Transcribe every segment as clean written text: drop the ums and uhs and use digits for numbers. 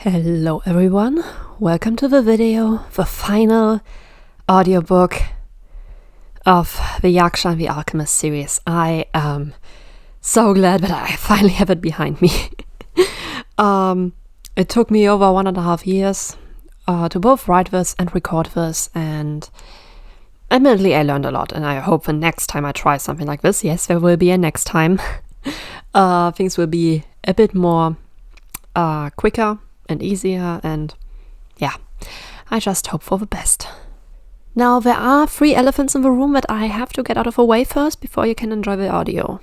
Hello everyone, welcome to the video, the final audiobook of the Yaksha and the Alchemist series. I am so glad that I finally have it behind me. It took me over 1.5 years to both write this and record this, and admittedly I learned a lot, and I hope the next time I try something like this, yes, there will be a next time, things will be a bit more quicker and easier, and yeah, I just hope for the best. Now, there are 3 elephants in the room that I have to get out of the way first before you can enjoy the audio.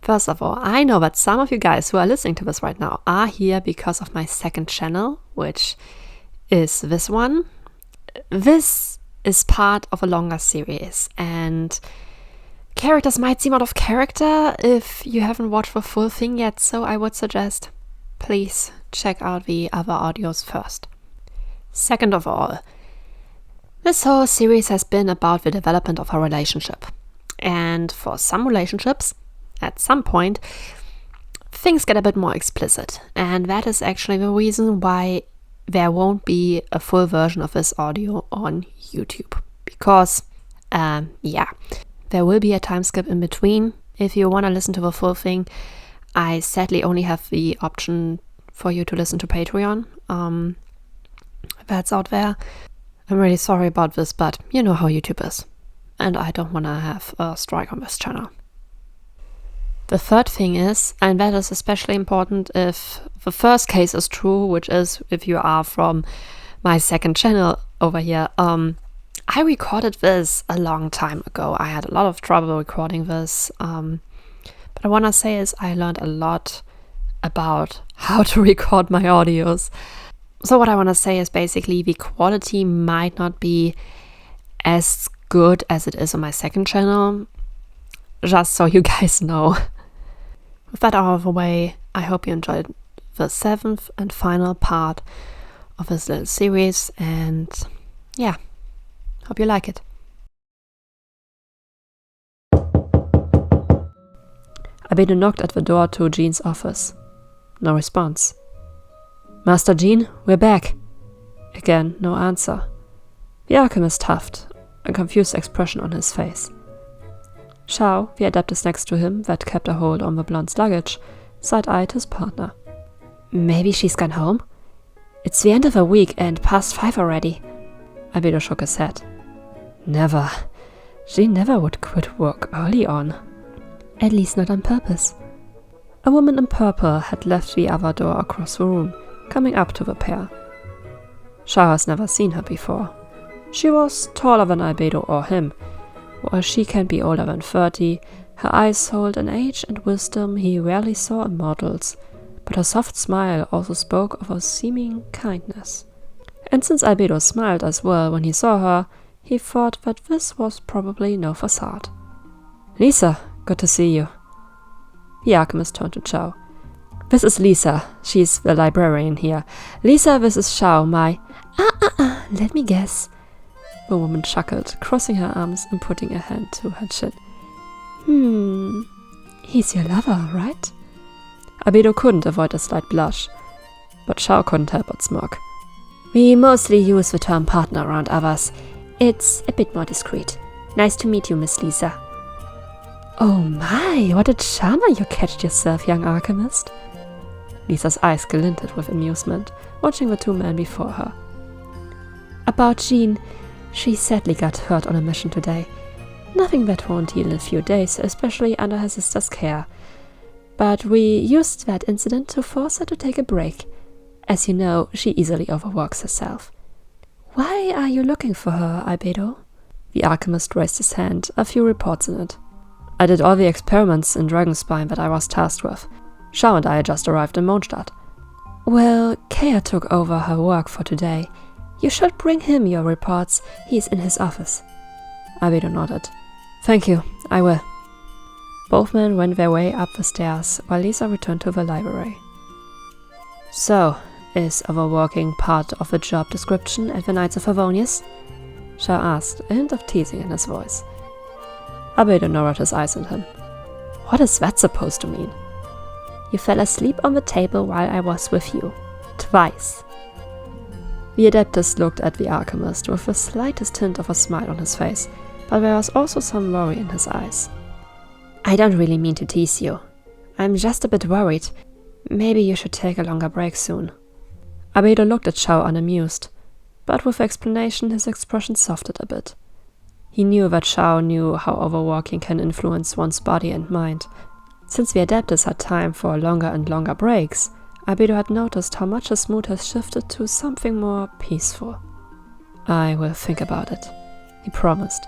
First of all, I know that some of you guys who are listening to this right now are here because of my second channel, which is this one. This is part of a longer series, and characters might seem out of character if you haven't watched the full thing yet, so I would suggest please check out the other audios first. Second of all, this whole series has been about the development of a relationship. And for some relationships, at some point, things get a bit more explicit. And that is actually the reason why there won't be a full version of this audio on YouTube. Because, there will be a time skip in between. If you want to listen to the full thing, I sadly only have the option for you to listen to Patreon. That's out there. I'm really sorry about this, but you know how YouTube is. And I don't want to have a strike on this channel. The third thing is, and that is especially important if the first case is true, which is if you are from my second channel over here, I recorded this a long time ago. I had a lot of trouble recording this. But I want to say is I learned a lot about how to record my audios. So what I want to say is basically the quality might not be as good as it is on my second channel, just so you guys know. With that out of the way, I hope you enjoyed the 7th and final part of this little series, and yeah, hope you like it. Albedo knocked at the door to Jean's office. No response. Master Jean, we're back. Again, no answer. The alchemist huffed, a confused expression on his face. Xiao, the adeptus next to him that kept a hold on the blonde's luggage, side-eyed his partner. Maybe she's gone home? It's the end of the week and past 5 already. Albedo shook his head. Never. She never would quit work early on. At least not on purpose. A woman in purple had left the other door across the room, coming up to the pair. Xiao has never seen her before. She was taller than Albedo or him. While she can be older than 30, her eyes hold an age and wisdom he rarely saw in mortals, but her soft smile also spoke of a seeming kindness. And since Albedo smiled as well when he saw her, he thought that this was probably no facade. Lisa, good to see you. The alchemist turned to Xiao. This is Lisa. She's the librarian here. Lisa, this is Xiao, my... let me guess. The woman chuckled, crossing her arms and putting a hand to her chin. He's your lover, right? Albedo couldn't avoid a slight blush, but Xiao couldn't help but smirk. We mostly use the term partner around others. It's a bit more discreet. Nice to meet you, Miss Lisa. Oh my, what a charmer you catched yourself, young alchemist. Lisa's eyes glinted with amusement, watching the 2 men before her. About Jean, she sadly got hurt on a mission today. Nothing that won't heal in a few days, especially under her sister's care. But we used that incident to force her to take a break. As you know, she easily overworks herself. Why are you looking for her, Albedo? The alchemist raised his hand, a few reports in it. I did all the experiments in Dragonspine that I was tasked with. Xiao and I just arrived in Oneshot. Well, Kea took over her work for today. You should bring him your reports. He's in his office. Albedo nodded. Thank you, I will. Both men went their way up the stairs, while Lisa returned to the library. So, is overworking part of the job description at the Knights of Favonius? Xiao asked, a hint of teasing in his voice. Albedo narrowed his eyes at him. What is that supposed to mean? You fell asleep on the table while I was with you. Twice. The Adeptus looked at the alchemist with the slightest hint of a smile on his face, but there was also some worry in his eyes. I don't really mean to tease you. I'm just a bit worried. Maybe you should take a longer break soon. Albedo looked at Xiao unamused, but with explanation his expression softened a bit. He knew that Xiao knew how overworking can influence one's body and mind. Since the Adeptus had time for longer and longer breaks, Albedo had noticed how much his mood has shifted to something more peaceful. I will think about it, he promised,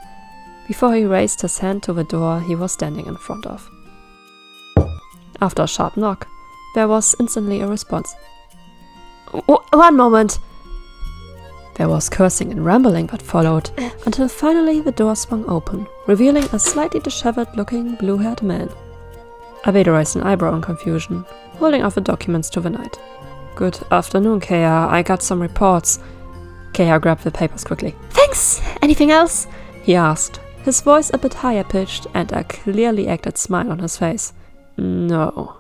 before he raised his hand to the door he was standing in front of. After a sharp knock, there was instantly a response. One moment! There was cursing and rambling that followed, until finally the door swung open, revealing a slightly disheveled-looking blue-haired man. Albedo raised an eyebrow in confusion, holding out the documents to the knight. Good afternoon, Kea. I got some reports. Kea grabbed the papers quickly. Thanks! Anything else? He asked, his voice a bit higher-pitched and a clearly acted smile on his face. No,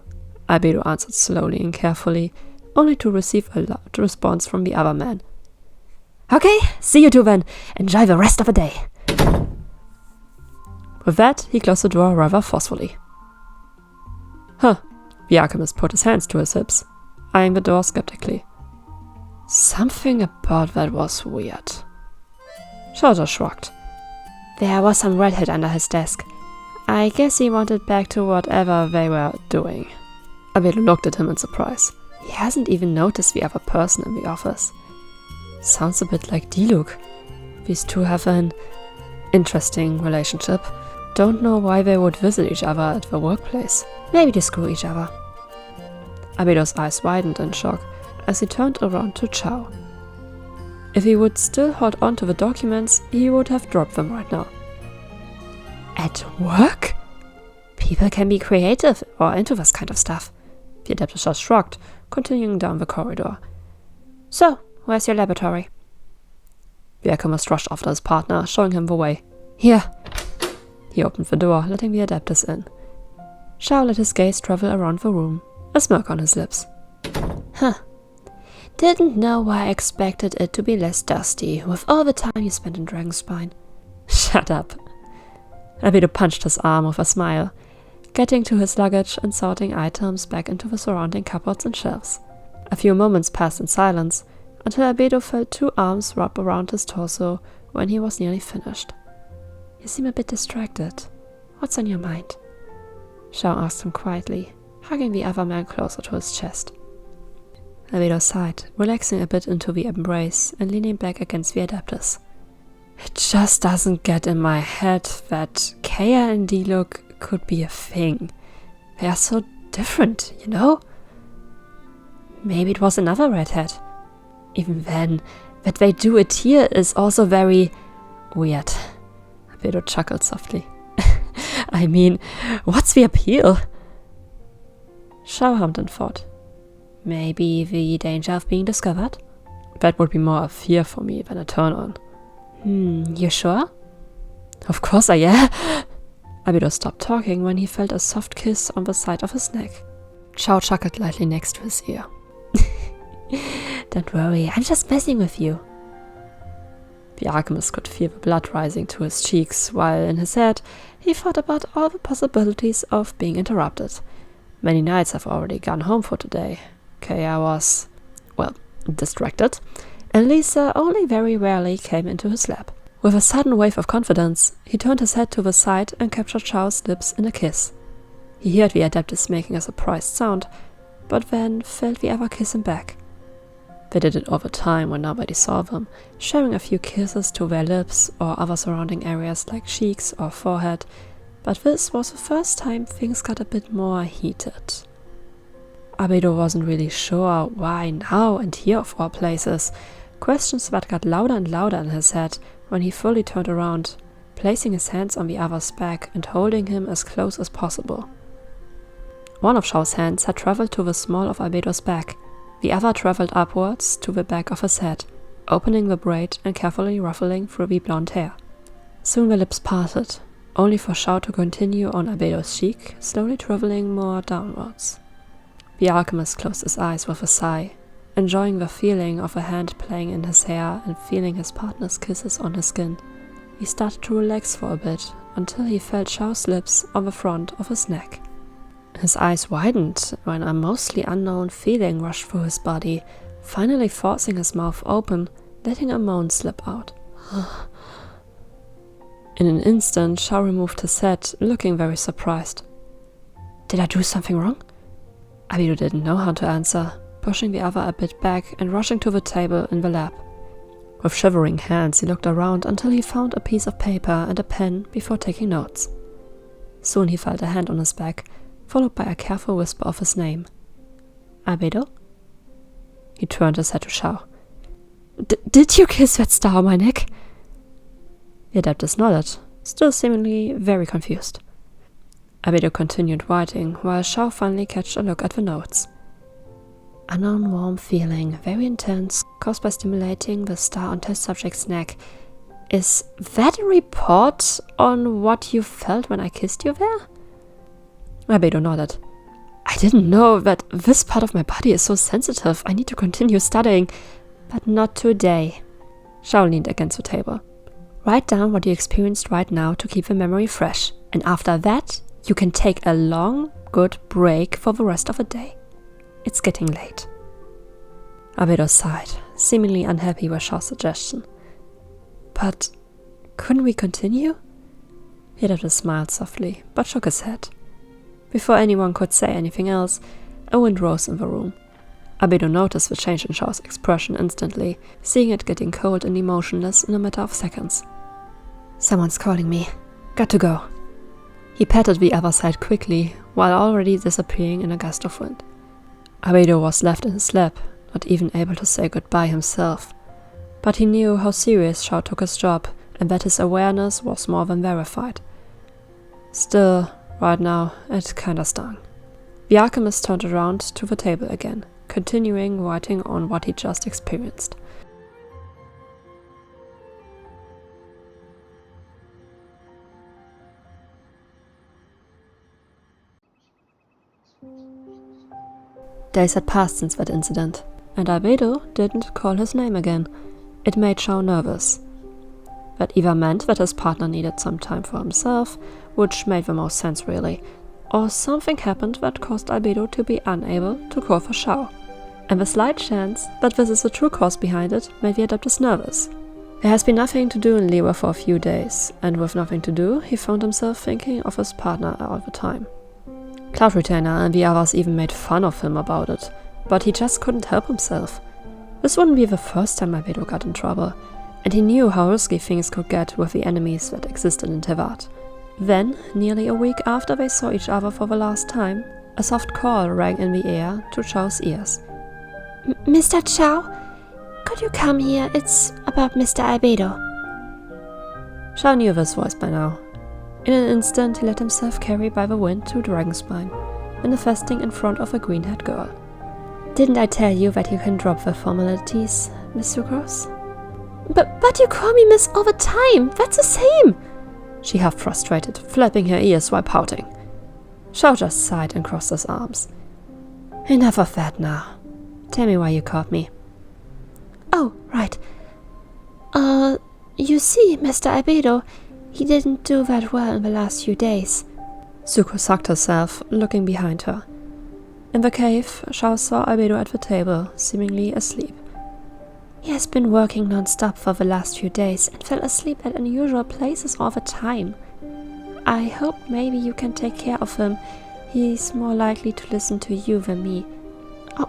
Albedo answered slowly and carefully, only to receive a loud response from the other man. Okay, see you two then. Enjoy the rest of the day. With that, he closed the door rather forcefully. Huh. The alchemist put his hands to his hips, eyeing the door skeptically. Something about that was weird. Xiao shrugged. There was some redhead under his desk. I guess he wanted back to whatever they were doing. Albedo looked at him in surprise. He hasn't even noticed the other person in the office. Sounds a bit like Diluc. These two have an interesting relationship. Don't know why they would visit each other at the workplace. Maybe they screw each other. Albedo's eyes widened in shock as he turned around to Xiao. If he would still hold on to the documents, he would have dropped them right now. At work? People can be creative or into this kind of stuff. The Adeptus just shrugged, continuing down the corridor. So, where's your laboratory? The alchemist rushed after his partner, showing him the way. Here. He opened the door, letting the Adeptus in. Xiao let his gaze travel around the room, a smirk on his lips. Huh. Didn't know why I expected it to be less dusty, with all the time you spent in Dragonspine. Shut up. Albedo punched his arm with a smile, getting to his luggage and sorting items back into the surrounding cupboards and shelves. A few moments passed in silence, until Albedo felt two arms wrap around his torso when he was nearly finished. You seem a bit distracted. What's on your mind? Xiao asked him quietly, hugging the other man closer to his chest. Albedo sighed, relaxing a bit into the embrace and leaning back against the Adeptus. It just doesn't get in my head that Kea and Diluc could be a thing. They are so different, you know? Maybe it was another redhead. Even then, that they do it here is also very weird. Albedo chuckled softly. I mean, what's the appeal? Xiao hummed and thought. Maybe the danger of being discovered? That would be more a fear for me than a turn-on. You sure? Of course I am. Albedo stopped talking when he felt a soft kiss on the side of his neck. Xiao chuckled lightly next to his ear. Don't worry, I'm just messing with you. The alchemist could feel the blood rising to his cheeks, while in his head he thought about all the possibilities of being interrupted. Many knights have already gone home for today. Kea was, well, distracted, and Lisa only very rarely came into his lap. With a sudden wave of confidence, he turned his head to the side and captured Xiao's lips in a kiss. He heard the Adeptus making a surprised sound, but then felt the other kiss him back. They did it all the time when nobody saw them, sharing a few kisses to their lips or other surrounding areas like cheeks or forehead, but this was the first time things got a bit more heated. Albedo wasn't really sure why now and here of all places, questions that got louder and louder in his head when he fully turned around, placing his hands on the other's back and holding him as close as possible. One of Xiao's hands had traveled to the small of Albedo's back, the other traveled upwards to the back of his head, opening the braid and carefully ruffling through the blonde hair. Soon the lips parted, only for Xiao to continue on Albedo's cheek, slowly traveling more downwards. The alchemist closed his eyes with a sigh, enjoying the feeling of a hand playing in his hair and feeling his partner's kisses on his skin. He started to relax for a bit until he felt Xiao's lips on the front of his neck. His eyes widened when a mostly unknown feeling rushed through his body, finally forcing his mouth open, letting a moan slip out. In an instant, Xiao removed his head, looking very surprised. "Did I do something wrong?" Albedo didn't know how to answer, pushing the other a bit back and rushing to the table in the lab. With shivering hands, he looked around until he found a piece of paper and a pen before taking notes. Soon he felt a hand on his back, followed by a careful whisper of his name. "Albedo?" He turned his head to Xiao. Did you kiss that star on my neck?" The Adeptus nodded, still seemingly very confused. Albedo continued writing, while Xiao finally catch a look at the notes. "Unknown warm feeling, very intense, caused by stimulating the star on test subject's neck. Is that a report on what you felt when I kissed you there?" Albedo nodded. "I didn't know that this part of my body is so sensitive. I need to continue studying, but not today." Xiao leaned against the table. "Write down what you experienced right now to keep the memory fresh, and after that, you can take a long, good break for the rest of the day. It's getting late." Albedo sighed, seemingly unhappy with Xiao's suggestion. "But couldn't we continue?" He had smiled softly, but shook his head. Before anyone could say anything else, a wind rose in the room. Albedo noticed the change in Xiao's expression instantly, seeing it getting cold and emotionless in a matter of seconds. "Someone's calling me. Got to go." He patted the other side quickly, while already disappearing in a gust of wind. Albedo was left in his lab, not even able to say goodbye himself. But he knew how serious Xiao took his job, and that his awareness was more than verified. Still, right now, it kinda stung. The alchemist turned around to the table again, continuing writing on what he just experienced. Days had passed since that incident, and Albedo didn't call his name again. It made Xiao nervous. That either meant that his partner needed some time for himself, which made the most sense really, or something happened that caused Albedo to be unable to call for Xiao. And the slight chance that this is the true cause behind it made the Adeptus nervous. There has been nothing to do in Liwa for a few days, and with nothing to do, he found himself thinking of his partner all the time. Cloud Retainer and the others even made fun of him about it, but he just couldn't help himself. This wouldn't be the first time Albedo got in trouble, and he knew how risky things could get with the enemies that existed in Tevat. Then, nearly a week after they saw each other for the last time, a soft call rang in the air to Xiao's ears. "Mr. Xiao, could you come here? It's about Mr. Albedo." Xiao knew this voice by now. In an instant, he let himself carry by the wind to Dragonspine, manifesting in front of a green-haired girl. "Didn't I tell you that you can drop the formalities, Miss Sucrose?" But you call me Miss all the time. That's the same." She half frustrated, flapping her ears while pouting. Xiao just sighed and crossed his arms. "Enough of that now. Tell me why you called me." "Oh, right. You see, Mr. Albedo, he didn't do that well in the last few days." Suko sucked herself, looking behind her. In the cave, Xiao saw Albedo at the table, seemingly asleep. "He has been working non-stop for the last few days and fell asleep at unusual places all the time. I hope maybe you can take care of him. He's more likely to listen to you than me.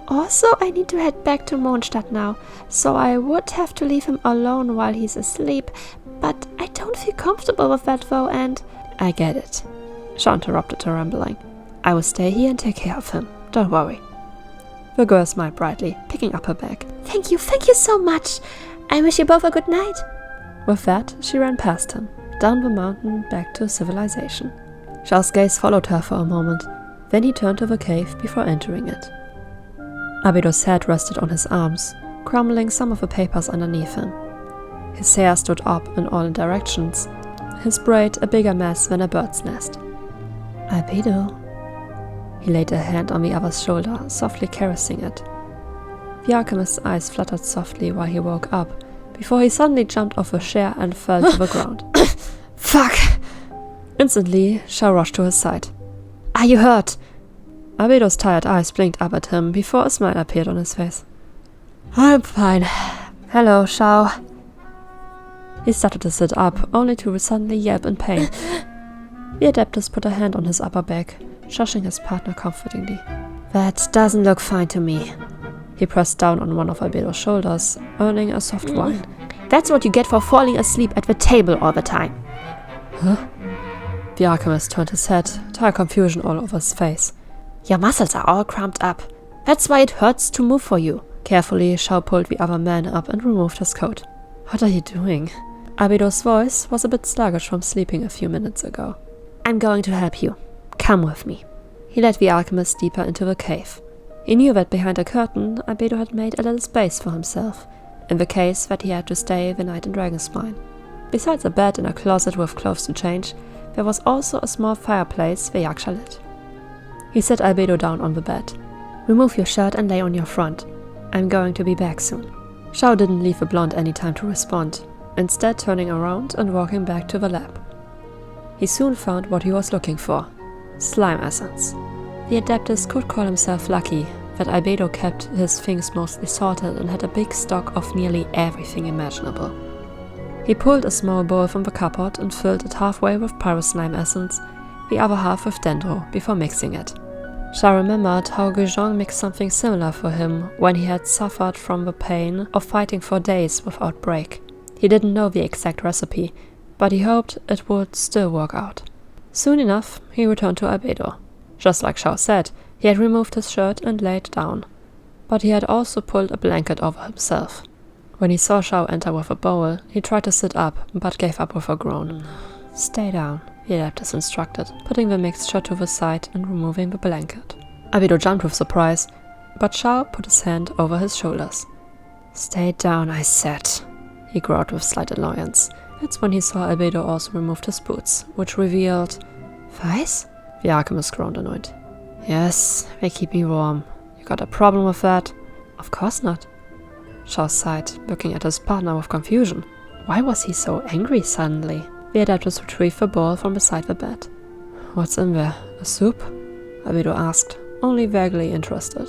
Also, I need to head back to Mondstadt now, so I would have to leave him alone while he's asleep, but I don't feel comfortable with that though, and—" "I get it," Xiao interrupted her rambling. "I will stay here and take care of him. Don't worry." The girl smiled brightly, picking up her bag. Thank you so much. I wish you both a good night." With that, she ran past him, down the mountain back to civilization. Xiao's gaze followed her for a moment, then he turned to the cave before entering it. Albedo's head rested on his arms, crumbling some of the papers underneath him. His hair stood up in all directions, his braid a bigger mess than a bird's nest. "Albedo." He laid a hand on the other's shoulder, softly caressing it. The alchemist's eyes fluttered softly while he woke up, before he suddenly jumped off a chair and fell to the ground. Fuck! Instantly, Xiao rushed to his side. Are you hurt? Albedo's tired eyes blinked up at him before a smile appeared on his face. I'm fine. Hello, Xiao. He started to sit up, only to suddenly yelp in pain. The Adeptus put a hand on his upper back, shushing his partner comfortingly. That doesn't look fine to me. He pressed down on one of Albedo's shoulders, earning a soft whine. That's what you get for falling asleep at the table all the time. Huh? The alchemist turned his head, tired confusion all over his face. Your muscles are all cramped up. That's why it hurts to move for you. Carefully, Xiao pulled the other man up and removed his coat. What are you doing? Albedo's voice was a bit sluggish from sleeping a few minutes ago. I'm going to help you. Come with me. He led the alchemist deeper into the cave. He knew that behind a curtain, Albedo had made a little space for himself, in the case that he had to stay the night in Dragonspine. Besides a bed and a closet with clothes to change, there was also a small fireplace the Yaksha lit. He set Albedo down on the bed. Remove your shirt and lay on your front. I'm going to be back soon. Xiao didn't leave the blonde any time to respond, instead turning around and walking back to the lab. He soon found what he was looking for: slime essence. The Adeptus could call himself lucky that Albedo kept his things mostly sorted and had a big stock of nearly everything imaginable. He pulled a small bowl from the cupboard and filled it halfway with pyro slime essence, the other half with dendro, before mixing it. Xiao remembered how Genshin mixed something similar for him when he had suffered from the pain of fighting for days without break. He didn't know the exact recipe, but he hoped it would still work out. Soon enough, he returned to Albedo. Just like Xiao said, he had removed his shirt and laid down, but he had also pulled a blanket over himself. When he saw Xiao enter with a bowl, he tried to sit up, but gave up with a groan. Stay down, the Adeptus instructed, putting the mixture to the side and removing the blanket. Albedo jumped with surprise, but Xiao put his hand over his shoulders. Stay down, I said, he growled with slight annoyance. That's when he saw Albedo also removed his boots, which revealed... Thighs? The alchemist groaned annoyed. Yes, they keep me warm. You got a problem with that? Of course not. Xiao sighed, looking at his partner with confusion. Why was he so angry suddenly? The Adeptus retrieved the bowl from beside the bed. What's in there? A soup? Albedo asked, only vaguely interested.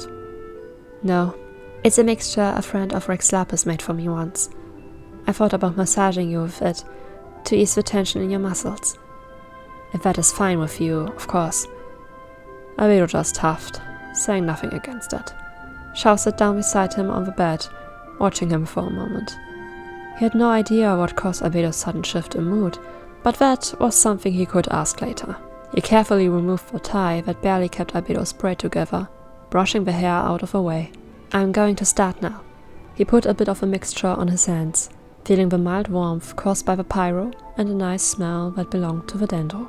No, it's a mixture a friend of Rex Lapis made for me once. I thought about massaging you with it, to ease the tension in your muscles. If that is fine with you, of course. Albedo just huffed, saying nothing against it. Xiao sat down beside him on the bed, watching him for a moment. He had no idea what caused Albedo's sudden shift in mood, but that was something he could ask later. He carefully removed the tie that barely kept Albedo's braid together, brushing the hair out of the way. I'm going to start now. He put a bit of a mixture on his hands, feeling the mild warmth caused by the pyro and a nice smell that belonged to the dendro.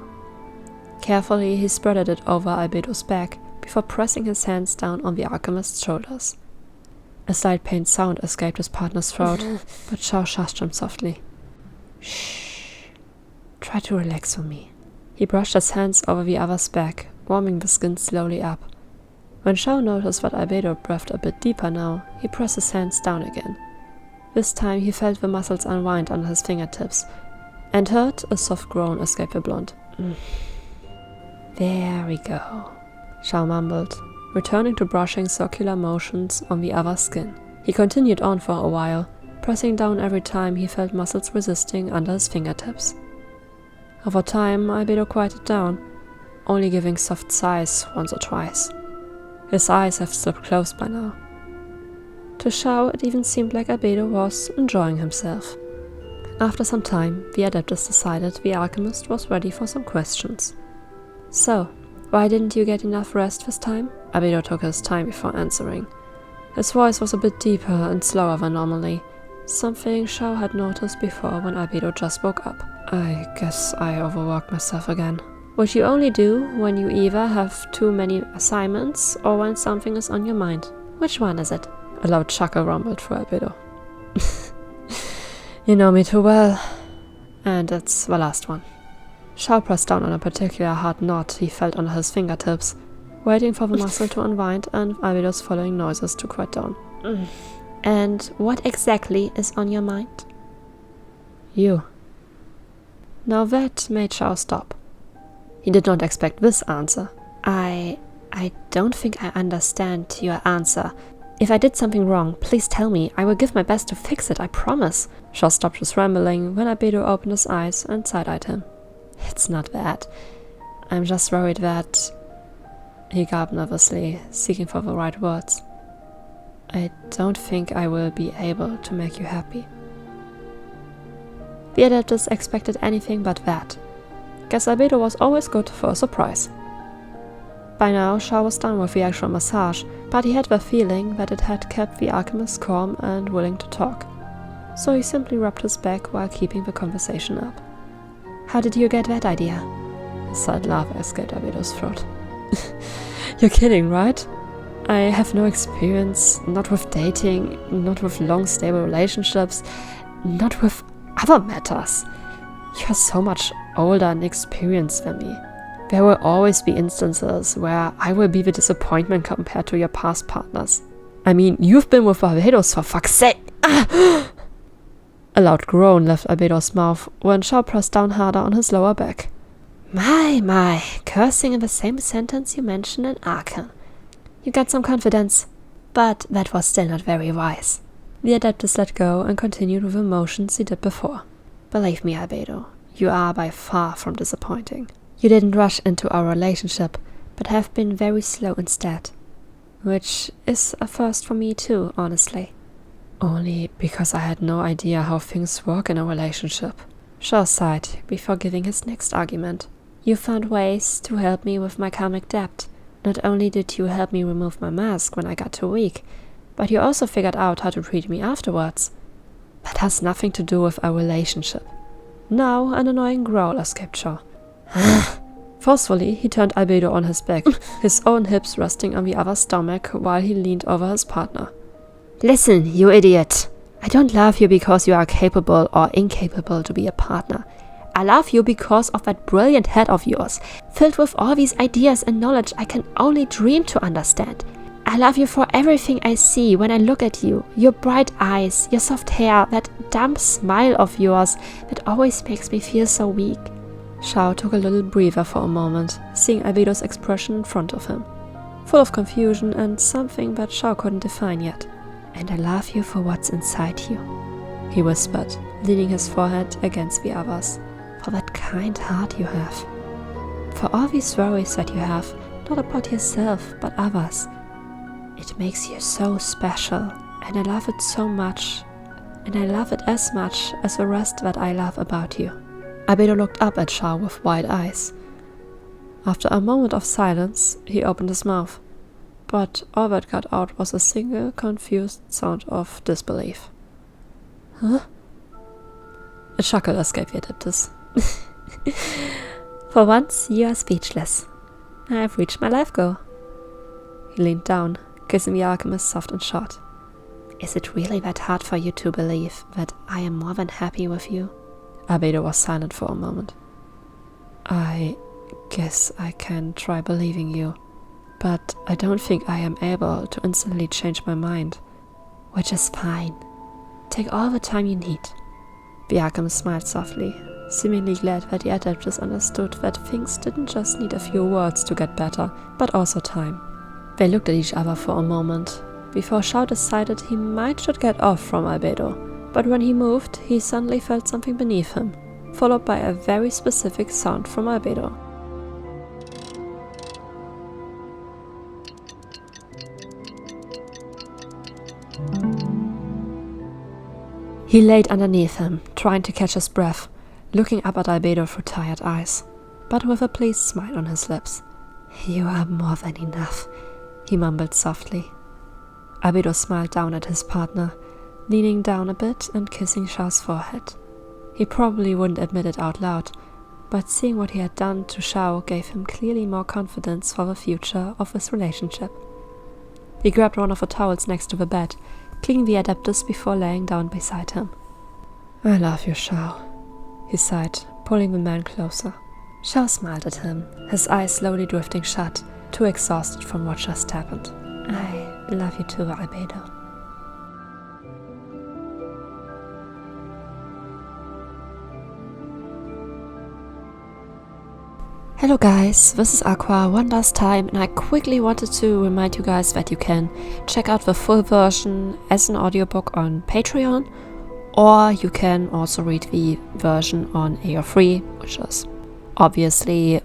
Carefully, he spreaded it over Albedo's back before pressing his hands down on the alchemist's shoulders. A slight pained sound escaped his partner's throat, but Xiao shushed him softly. Shh. Try to relax for me. He brushed his hands over the other's back, warming the skin slowly up. When Xiao noticed that Albedo breathed a bit deeper now, he pressed his hands down again. This time he felt the muscles unwind under his fingertips, and heard a soft groan escape the blonde. There we go, Xiao mumbled, returning to brushing circular motions on the other's skin. He continued on for a while, pressing down every time he felt muscles resisting under his fingertips. Over time, Albedo quieted down, only giving soft sighs once or twice. His eyes have slipped closed by now. To Xiao, it even seemed like Albedo was enjoying himself. After some time, the Adeptus decided the alchemist was ready for some questions. So, why didn't you get enough rest this time? Albedo took his time before answering. His voice was a bit deeper and slower than normally, something Xiao had noticed before when Albedo just woke up. I guess I overworked myself again. Which you only do when you either have too many assignments or when something is on your mind. Which one is it? A loud chuckle rumbled through Albedo. You know me too well. And it's the last one. Xiao pressed down on a particular hard knot he felt under his fingertips, waiting for the muscle to unwind and Albedo's following noises to quiet down. And what exactly is on your mind? You. Now that made Xiao stop. He did not expect this answer. I don't think I understand your answer. If I did something wrong, please tell me. I will give my best to fix it, I promise. Xiao stopped his rambling when Albedo opened his eyes and side-eyed him. It's not that. I'm just worried that... He gulped nervously, seeking for the right words. I don't think I will be able to make you happy. The adeptus expected anything but that. Guess Albedo was always good for a surprise. By now, Xiao was done with the actual massage, but he had the feeling that it had kept the alchemist calm and willing to talk. So he simply rubbed his back while keeping the conversation up. How did you get that idea? A slight laugh escaped Albedo's throat. You're kidding, right? I have no experience, not with dating, not with long stable relationships, not with other matters. You're so much older and experienced than me. There will always be instances where I will be the disappointment compared to your past partners. I mean, you've been with Barbados for fuck's sake! A loud groan left Albedo's mouth when Xiao pressed down harder on his lower back. My, cursing in the same sentence you mentioned in Arcan. You got some confidence, but that was still not very wise. The adeptus let go and continued with the motions he did before. Believe me, Albedo, you are by far from disappointing. You didn't rush into our relationship, but have been very slow instead. Which is a first for me too, honestly. Only because I had no idea how things work in a relationship. Xiao sighed before giving his next argument. You found ways to help me with my karmic debt. Not only did you help me remove my mask when I got too weak, but you also figured out how to treat me afterwards. That has nothing to do with our relationship. Now an annoying growl escaped Xiao. Forcefully, he turned Albedo on his back, his own hips resting on the other's stomach while he leaned over his partner. Listen, you idiot. I don't love you because you are capable or incapable to be a partner. I love you because of that brilliant head of yours, filled with all these ideas and knowledge I can only dream to understand. I love you for everything I see when I look at you. Your bright eyes, your soft hair, that dumb smile of yours that always makes me feel so weak. Xiao took a little breather for a moment, seeing Albedo's expression in front of him, full of confusion and something that Xiao couldn't define yet. And I love you for what's inside you, he whispered, leaning his forehead against the other's. For that kind heart you have. For all these worries that you have, not about yourself, but others. It makes you so special, and I love it so much. And I love it as much as the rest that I love about you. Albedo looked up at Xiao with wide eyes. After a moment of silence, he opened his mouth, but all that got out was a single, confused sound of disbelief. Huh? A chuckle escaped the adeptus. For once, you are speechless. I have reached my life goal. He leaned down, kissing the alchemist soft and short. Is it really that hard for you to believe that I am more than happy with you? Albedo was silent for a moment. I guess I can try believing you, but I don't think I am able to instantly change my mind. Which is fine. Take all the time you need. The alchemist smiled softly, seemingly glad that the adeptus understood that things didn't just need a few words to get better, but also time. They looked at each other for a moment, before Xiao decided he might should get off from Albedo. But when he moved, he suddenly felt something beneath him, followed by a very specific sound from Albedo. He laid underneath him, trying to catch his breath, looking up at Albedo through tired eyes, but with a pleased smile on his lips. You are more than enough, he mumbled softly. Albedo smiled down at his partner, leaning down a bit and kissing Xiao's forehead. He probably wouldn't admit it out loud, but seeing what he had done to Xiao gave him clearly more confidence for the future of his relationship. He grabbed one of the towels next to the bed, cleaning the adeptus before laying down beside him. I love you, Xiao, he sighed, pulling the man closer. Xiao smiled at him, his eyes slowly drifting shut, too exhausted from what just happened. I love you too, Albedo. Hello guys, this is Aqua one last time, and I quickly wanted to remind you guys that you can check out the full version as an audiobook on Patreon, or you can also read the version on AO3, which is obviously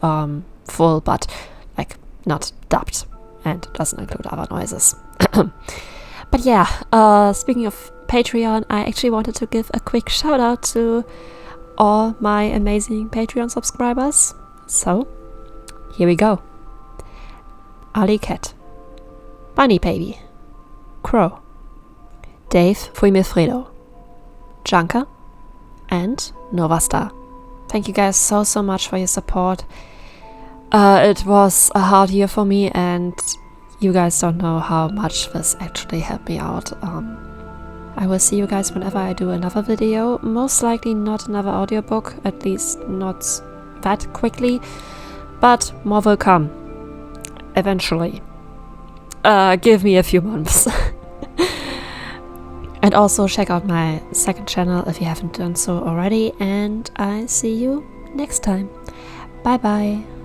full but like not dubbed and doesn't include other noises. But yeah, speaking of Patreon, I actually wanted to give a quick shout out to all my amazing Patreon subscribers. So, here we go. Ali Cat, Bunny Baby, Crow, Dave Fuimilfredo, Junker, and Nova Star. Thank you guys so much for your support. It was a hard year for me, and you guys don't know how much this actually helped me out. I will see you guys whenever I do another video. Most likely not another audiobook, at least not that quickly, but more will come eventually. Give me a few months. And also check out my second channel if you haven't done so already, and I see you next time. Bye bye.